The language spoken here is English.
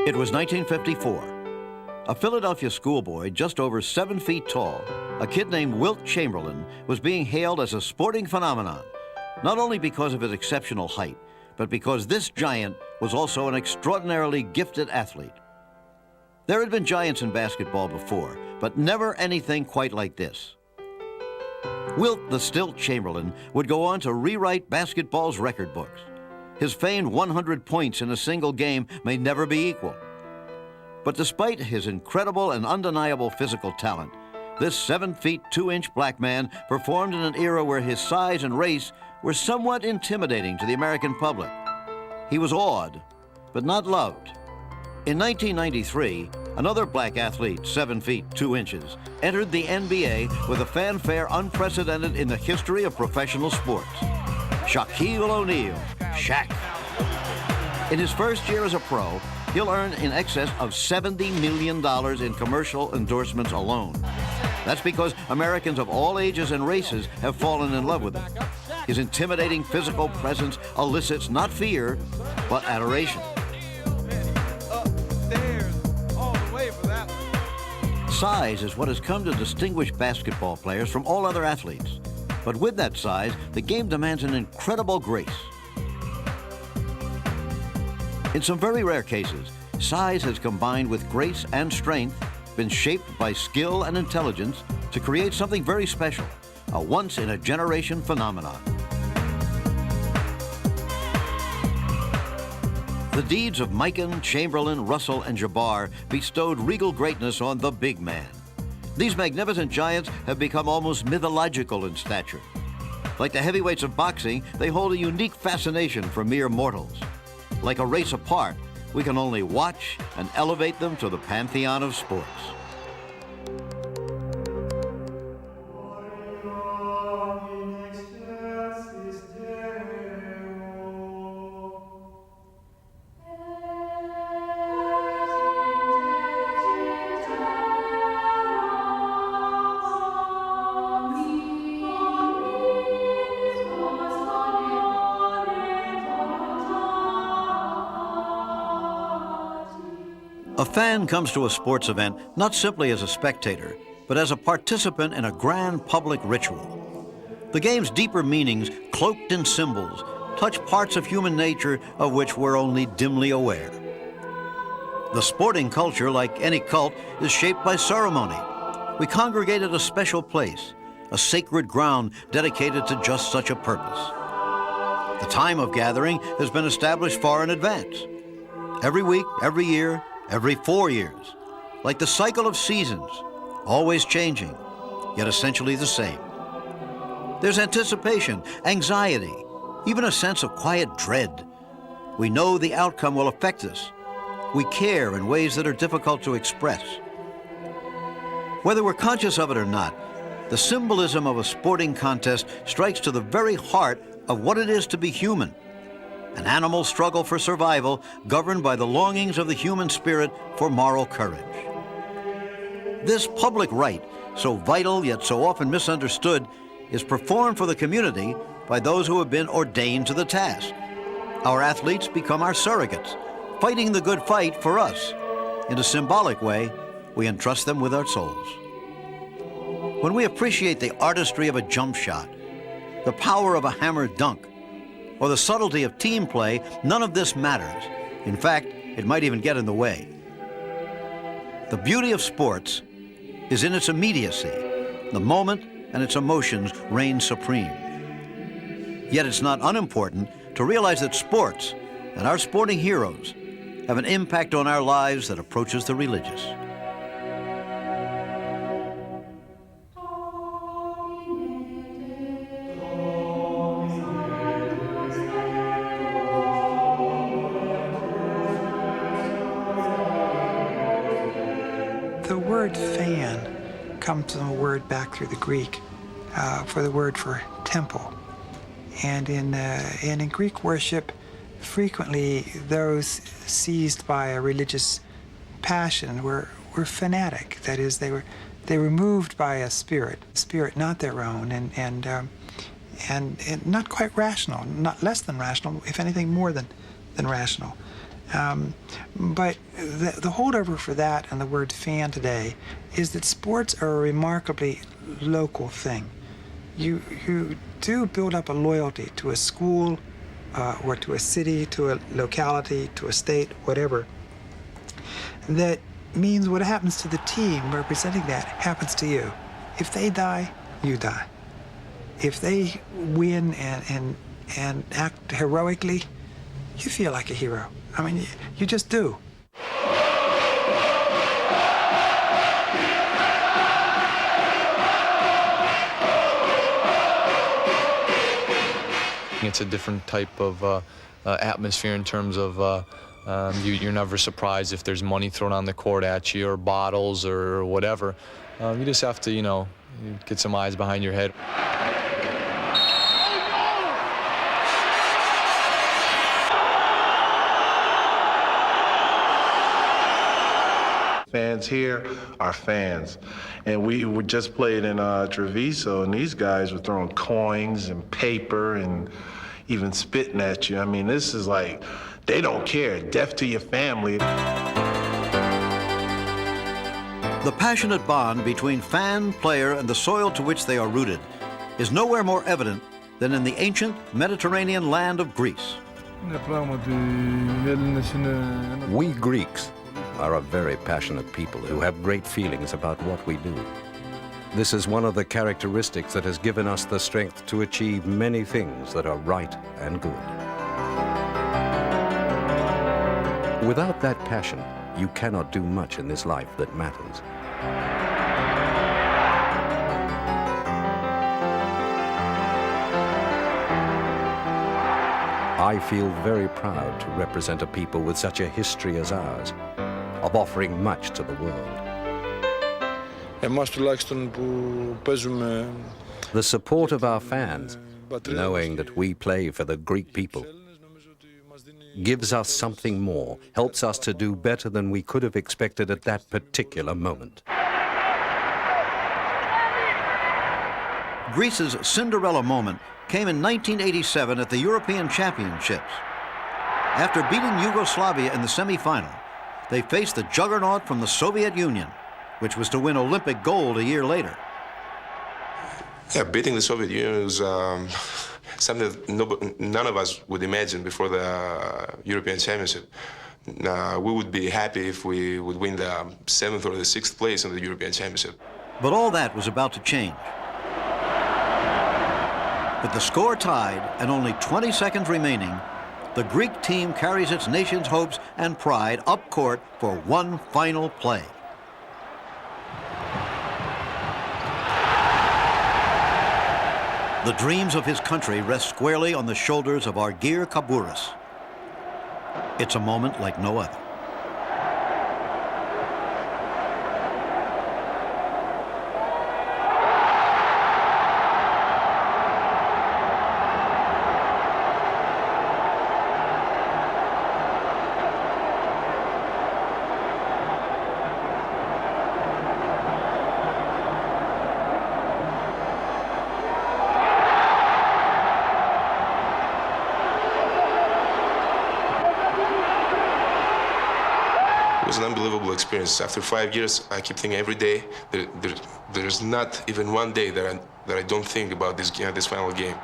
It was 1954. A Philadelphia schoolboy just over 7 feet tall, a kid named Wilt Chamberlain, was being hailed as a sporting phenomenon, not only because of his exceptional height, but because this giant was also an extraordinarily gifted athlete. There had been giants in basketball before, but never anything quite like this. Wilt the Stilt Chamberlain would go on to rewrite basketball's record books. His famed 100 points in a single game may never be equal. But despite his incredible and undeniable physical talent, this 7 feet 2 inch black man performed in an era where his size and race were somewhat intimidating to the American public. He was awed, but not loved. In 1993, another black athlete, 7 feet 2 inches, entered the NBA with a fanfare unprecedented in the history of professional sports. Shaquille O'Neal, Shaq. In his first year as a pro, he'll earn in excess of $70 million in commercial endorsements alone. That's because Americans of all ages and races have fallen in love with him. His intimidating physical presence elicits not fear, but adoration. Size is what has come to distinguish basketball players from all other athletes. But with that size, the game demands an incredible grace. In some very rare cases, size has combined with grace and strength, been shaped by skill and intelligence to create something very special, a once-in-a-generation phenomenon. The deeds of Mikan, Chamberlain, Russell, and Jabbar bestowed regal greatness on the big man. These magnificent giants have become almost mythological in stature. Like the heavyweights of boxing, they hold a unique fascination for mere mortals. Like a race apart, we can only watch and elevate them to the pantheon of sports. A fan comes to a sports event not simply as a spectator, but as a participant in a grand public ritual. The game's deeper meanings, cloaked in symbols, touch parts of human nature of which we're only dimly aware. The sporting culture, like any cult, is shaped by ceremony. We congregate at a special place, a sacred ground dedicated to just such a purpose. The time of gathering has been established far in advance. Every week, every year, every 4 years, like the cycle of seasons, always changing, yet essentially the same. There's anticipation, anxiety, even a sense of quiet dread. We know the outcome will affect us. We care in ways that are difficult to express. Whether we're conscious of it or not, the symbolism of a sporting contest strikes to the very heart of what it is to be human. An animal struggle for survival governed by the longings of the human spirit for moral courage. This public rite, so vital yet so often misunderstood, is performed for the community by those who have been ordained to the task. Our athletes become our surrogates, fighting the good fight for us. In a symbolic way, we entrust them with our souls. When we appreciate the artistry of a jump shot, the power of a hammered dunk, or the subtlety of team play, none of this matters. In fact, it might even get in the way. The beauty of sports is in its immediacy. The moment and its emotions reign supreme. Yet it's not unimportant to realize that sports and our sporting heroes have an impact on our lives that approaches the religious. The word fan comes from a word back through the Greek for the word for temple. And in Greek worship, frequently those seized by a religious passion were fanatic. That is, they were moved by a spirit not their own, and not quite rational, not less than rational, if anything more than rational. But the holdover for that and the word fan today is that sports are a remarkably local thing. You do build up a loyalty to a school or to a city, to a locality, to a state, whatever. That means what happens to the team representing that happens to you. If they die, you die. If they win and act heroically, you feel like a hero. I mean, you just do. It's a different type of atmosphere in terms of you're never surprised if there's money thrown on the court at you or bottles or whatever. You just have to, you know, get some eyes behind your head. Fans here are fans. And we were just played in Treviso, and these guys were throwing coins and paper and even spitting at you. I mean, this is like, they don't care. Death to your family. The passionate bond between fan, player, and the soil to which they are rooted is nowhere more evident than in the ancient Mediterranean land of Greece. We Greeks are a very passionate people who have great feelings about what we do. This is one of the characteristics that has given us the strength to achieve many things that are right and good. Without that passion, you cannot do much in this life that matters. I feel very proud to represent a people with such a history as ours, of offering much to the world. The support of our fans, knowing that we play for the Greek people, gives us something more, helps us to do better than we could have expected at that particular moment. Greece's Cinderella moment came in 1987 at the European Championships. After beating Yugoslavia in the semi-final, they faced the juggernaut from the Soviet Union, which was to win Olympic gold a year later. Yeah, beating the Soviet Union was something that none of us would imagine before the European Championship. We would be happy if we would win the 7th or the 6th place in the European Championship. But all that was about to change. With the score tied and only 20 seconds remaining, the Greek team carries its nation's hopes and pride up court for one final play. The dreams of his country rest squarely on the shoulders of Argir Kabouris. It's a moment like no other. It was an unbelievable experience. After 5 years, I keep thinking every day, there's not even one day that I don't think about this final game.